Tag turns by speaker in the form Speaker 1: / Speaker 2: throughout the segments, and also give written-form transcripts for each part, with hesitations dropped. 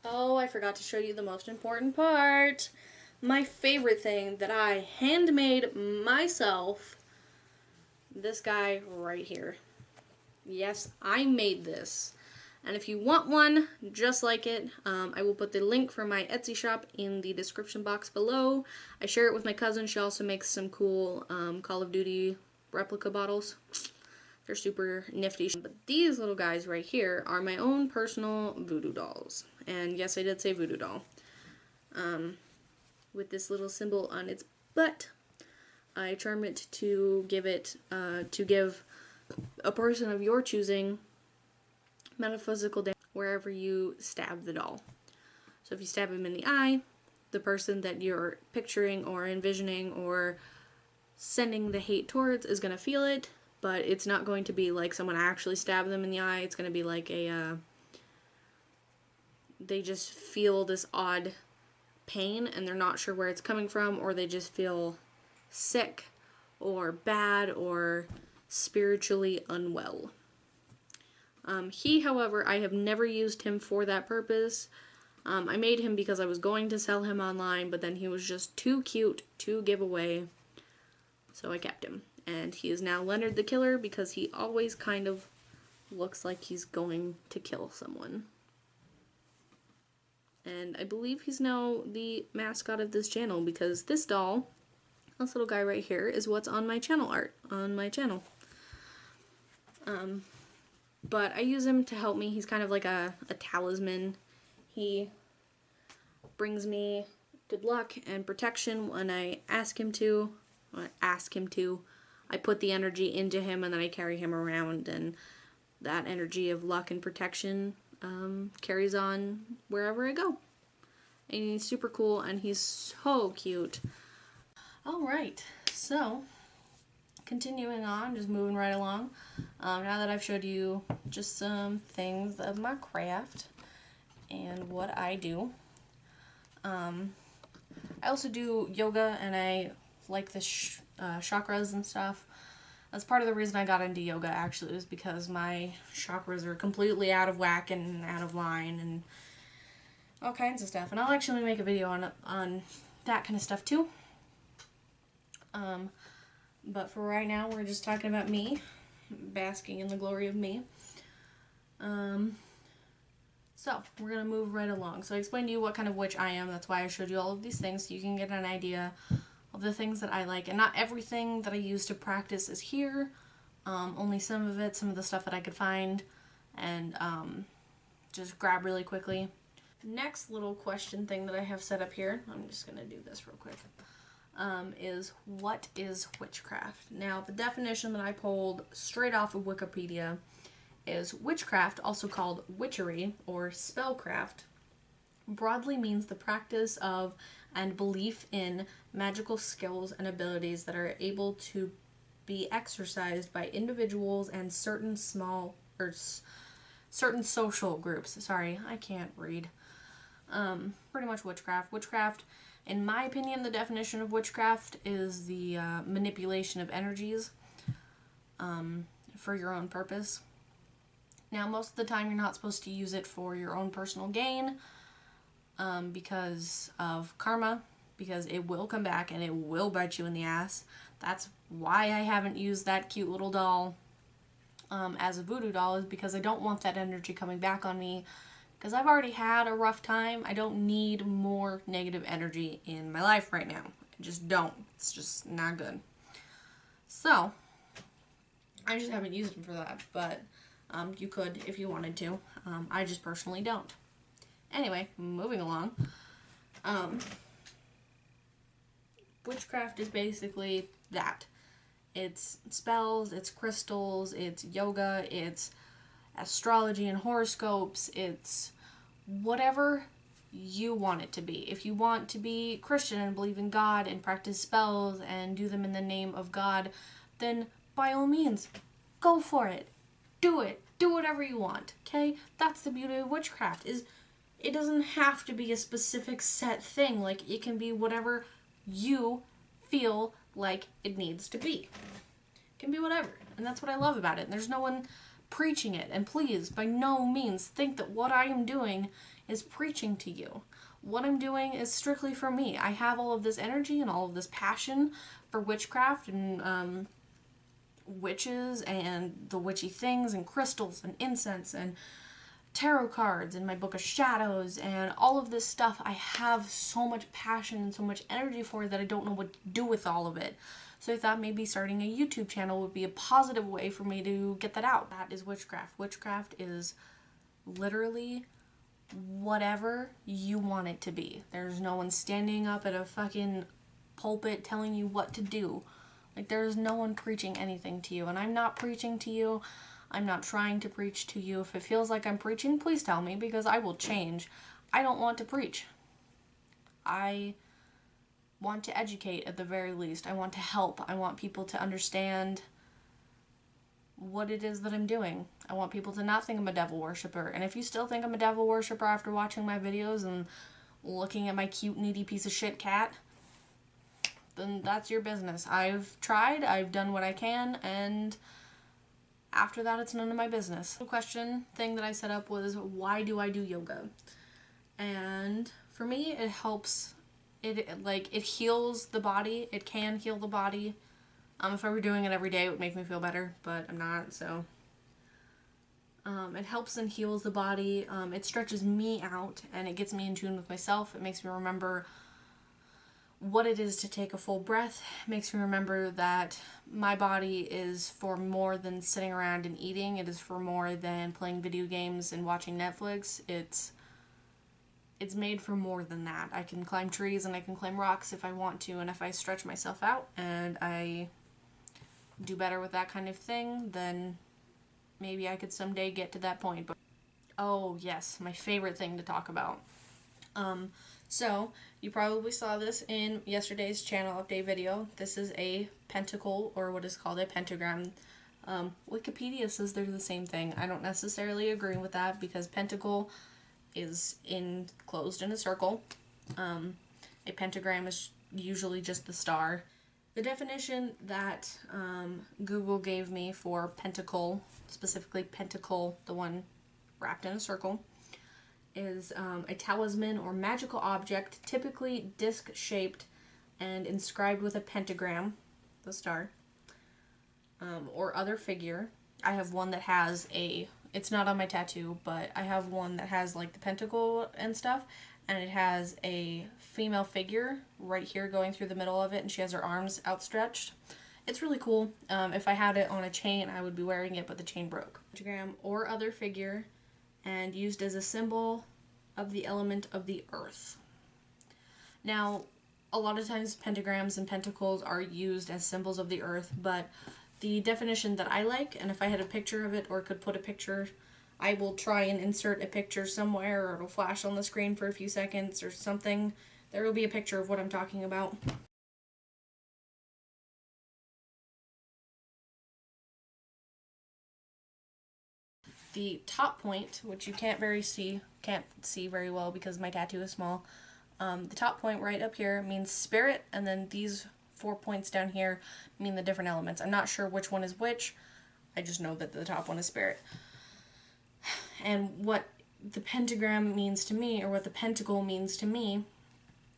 Speaker 1: Oh, I forgot to show you the most important part. My favorite thing that I handmade myself. This guy right here. Yes, I made this. And if you want one just like it, I will put the link for my Etsy shop in the description box below. I share it with my cousin. She also makes some cool Call of Duty replica bottles. They're super nifty. But these little guys right here are my own personal voodoo dolls. And yes, I did say voodoo doll. With this little symbol on its butt. I charm it to give a person of your choosing metaphysical damage wherever you stab the doll. So if you stab him in the eye, the person that you're picturing or envisioning or sending the hate towards is going to feel it, but it's not going to be like someone actually stabbed them in the eye. It's going to be like they just feel this odd pain and they're not sure where it's coming from, or they just feel sick or bad or spiritually unwell. However, I have never used him for that purpose. I made him because I was going to sell him online, but then he was just too cute to give away, so I kept him. And he is now Leonard the Killer because he always kind of looks like he's going to kill someone. And I believe he's now the mascot of this channel because this doll, this little guy right here, is what's on my channel art, on my channel. But I use him to help me. He's kind of like a talisman. He brings me good luck and protection when I ask him to. I put the energy into him and then I carry him around, and that energy of luck and protection carries on wherever I go. And he's super cool and he's so cute. Alright, so continuing on, just moving right along. Now that I've showed you just some things of my craft and what I do, I also do yoga, and I like the chakras and stuff. That's part of the reason I got into yoga, actually, was because my chakras are completely out of whack and out of line and all kinds of stuff. And I'll actually make a video on that kind of stuff too. But for right now, we're just talking about me, basking in the glory of me. So, we're going to move right along. So I explained to you what kind of witch I am. That's why I showed you all of these things, so you can get an idea of the things that I like. And not everything that I use to practice is here. Only some of it, some of the stuff that I could find and just grab really quickly. Next little question thing that I have set up here, I'm just going to do this real quick, is what is witchcraft? Now, the definition that I pulled straight off of Wikipedia is witchcraft, also called witchery or spellcraft, broadly means the practice of and belief in magical skills and abilities that are able to be exercised by individuals and certain certain social groups. Sorry, I can't read. Pretty much witchcraft. Witchcraft, in my opinion, the definition of witchcraft is the manipulation of energies for your own purpose. Now, most of the time you're not supposed to use it for your own personal gain because of karma, because it will come back and it will bite you in the ass. That's why I haven't used that cute little doll as a voodoo doll, is because I don't want that energy coming back on me, because I've already had a rough time. I don't need more negative energy in my life right now. I just don't. It's just not good. So, I just haven't used them for that, but you could if you wanted to. I just personally don't. Anyway, moving along. Witchcraft is basically that. It's spells, it's crystals, it's yoga, it's astrology and horoscopes, it's whatever you want it to be. If you want to be Christian and believe in God and practice spells and do them in the name of God, then by all means, go for it. Do it. Do whatever you want, okay? That's the beauty of witchcraft, is it doesn't have to be a specific set thing. Like, it can be whatever you feel like it needs to be. It can be whatever. And that's what I love about it. And there's no one preaching it. And please, by no means, think that what I am doing is preaching to you. What I'm doing is strictly for me. I have all of this energy and all of this passion for witchcraft and witches and the witchy things and crystals and incense and tarot cards and my book of shadows and all of this stuff. I have so much passion and so much energy for it that I don't know what to do with all of it. So I thought maybe starting a YouTube channel would be a positive way for me to get that out. That is witchcraft. Witchcraft is literally whatever you want it to be. There's no one standing up at a fucking pulpit telling you what to do. Like, there's no one preaching anything to you, and I'm not preaching to you. I'm not trying to preach to you. If it feels like I'm preaching, please tell me, because I will change. I don't want to preach. I want to educate at the very least. I want to help. I want people to understand what it is that I'm doing. I want people to not think I'm a devil worshiper. And if you still think I'm a devil worshiper after watching my videos and looking at my cute, needy piece of shit cat, then that's your business. I've tried, I've done what I can, and after that, it's none of my business. The question thing that I set up was, why do I do yoga? And for me, it helps. It heals the body. It can heal the body. If I were doing it every day, it would make me feel better, but I'm not, so. It helps and heals the body. It stretches me out, and it gets me in tune with myself. It makes me remember what it is to take a full breath. It makes me remember that my body is for more than sitting around and eating. It is for more than playing video games and watching Netflix. It's made for more than that. I can climb trees and I can climb rocks if I want to, and if I stretch myself out and I do better with that kind of thing, then maybe I could someday get to that point. But oh yes, my favorite thing to talk about. So you probably saw this in yesterday's channel update video. This is a pentacle, or what is called a pentagram. Wikipedia says they're the same thing. I don't necessarily agree with that, because pentacle is enclosed in a circle. A pentagram is usually just the star. The definition that Google gave me for pentacle, specifically pentacle, the one wrapped in a circle, is a talisman or magical object, typically disc-shaped and inscribed with a pentagram, the star, or other figure. I have one that has it's not on my tattoo, but I have one that has like the pentacle and stuff, and it has a female figure right here going through the middle of it, and she has her arms outstretched. It's really cool. If I had it on a chain, I would be wearing it, but the chain broke. Pentagram or other figure, and used as a symbol of the element of the earth. Now, a lot of times pentagrams and pentacles are used as symbols of the earth, but the definition that I like, and if I had a picture of it or could put a picture, I will try and insert a picture somewhere, or it'll flash on the screen for a few seconds or something. There will be a picture of what I'm talking about. The top point, which you can't see very well because my tattoo is small. The top point right up here means spirit, and then these 4 points down here mean the different elements. I'm not sure which one is which. I just know that the top one is spirit. And what the pentagram means to me, or what the pentacle means to me,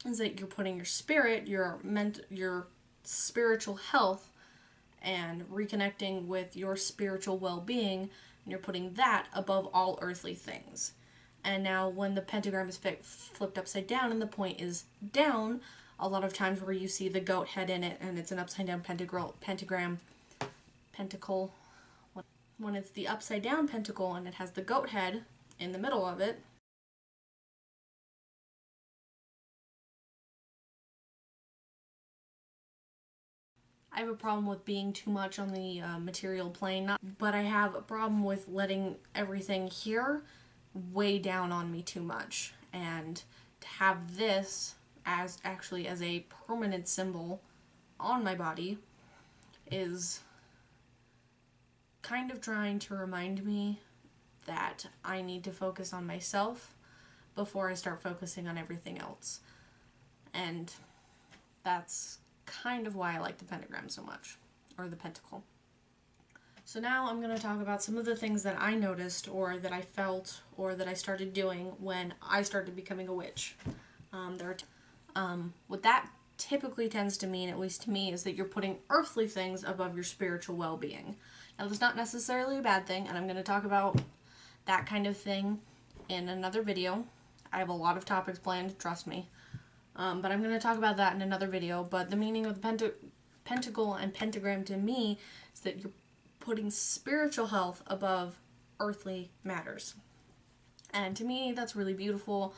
Speaker 1: is that you're putting your spirit, your spiritual health, and reconnecting with your spiritual well-being, and you're putting that above all earthly things. And now when the pentagram is flipped upside down and the point is down, a lot of times where you see the goat head in it and it's an upside down pentacle, when it's the upside down pentacle and it has the goat head in the middle of it, I have a problem with being too much on the material plane, but I have a problem with letting everything here weigh down on me too much. And to have this as a permanent symbol on my body is kind of trying to remind me that I need to focus on myself before I start focusing on everything else. And that's kind of why I like the pentagram so much, or the pentacle. So now I'm going to talk about some of the things that I noticed or that I felt or that I started doing when I started becoming a witch. What that typically tends to mean, at least to me, is that you're putting earthly things above your spiritual well-being. Now, that's not necessarily a bad thing, and I'm going to talk about that kind of thing in another video. I have a lot of topics planned, trust me. But I'm going to talk about that in another video. But the meaning of the pentacle and pentagram to me is that you're putting spiritual health above earthly matters. And to me, that's really beautiful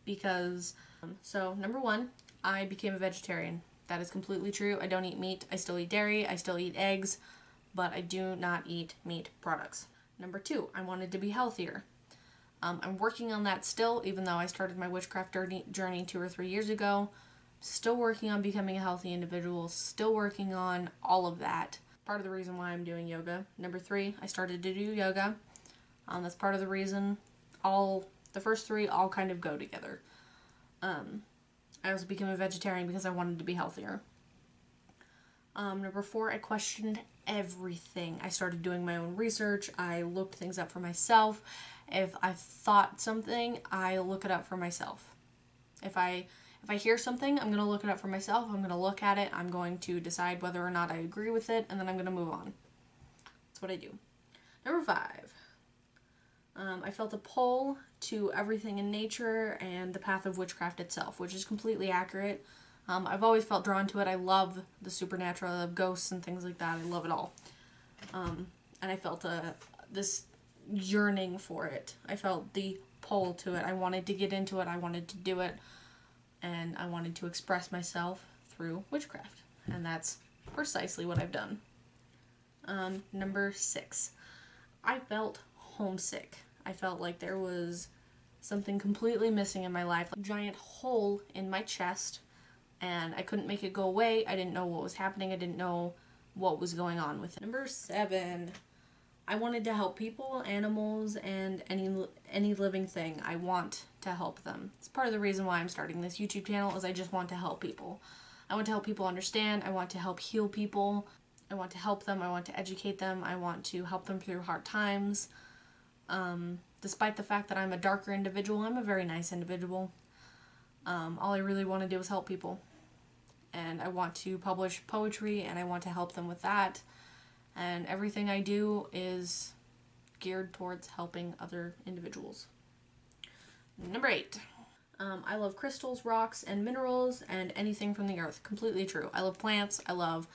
Speaker 1: because, so number one, I became a vegetarian. That is completely true. I don't eat meat. I still eat dairy. I still eat eggs, but I do not eat meat products. Number two, I wanted to be healthier. I'm working on that still, even though I started my witchcraft journey 2 or 3 years ago. Still working on becoming a healthy individual. Still working on all of that. Part of the reason why I'm doing yoga. Number three, I started to do yoga. That's part of the reason. The first three all kind of go together. I also became a vegetarian because I wanted to be healthier. Number four, I questioned everything. I started doing my own research. I looked things up for myself. If I thought something, I look it up for myself. If I hear something, I'm going to look it up for myself. I'm going to look at it. I'm going to decide whether or not I agree with it, and then I'm going to move on. That's what I do. Number five, I felt a pull to everything in nature and the path of witchcraft itself, which is completely accurate. I've always felt drawn to it. I love the supernatural. I love ghosts and things like that. I love it all. And I felt this yearning for it. I felt the pull to it. I wanted to get into it. I wanted to do it. And I wanted to express myself through witchcraft. And that's precisely what I've done. Number six, I felt homesick. I felt like there was something completely missing in my life. A giant hole in my chest. And I couldn't make it go away. I didn't know what was happening. I didn't know what was going on with it. Number seven, I wanted to help people, animals, and any living thing. I want to help them. It's part of the reason why I'm starting this YouTube channel is I just want to help people. I want to help people understand. I want to help heal people. I want to help them. I want to educate them. I want to help them through hard times. Despite the fact that I'm a darker individual, I'm a very nice individual. All I really want to do is help people. And I want to publish poetry, and I want to help them with that. And everything I do is geared towards helping other individuals. Number eight, I love crystals, rocks, and minerals, and anything from the earth. Completely true. I love plants. I love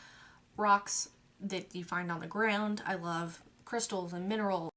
Speaker 1: rocks that you find on the ground. I love crystals and minerals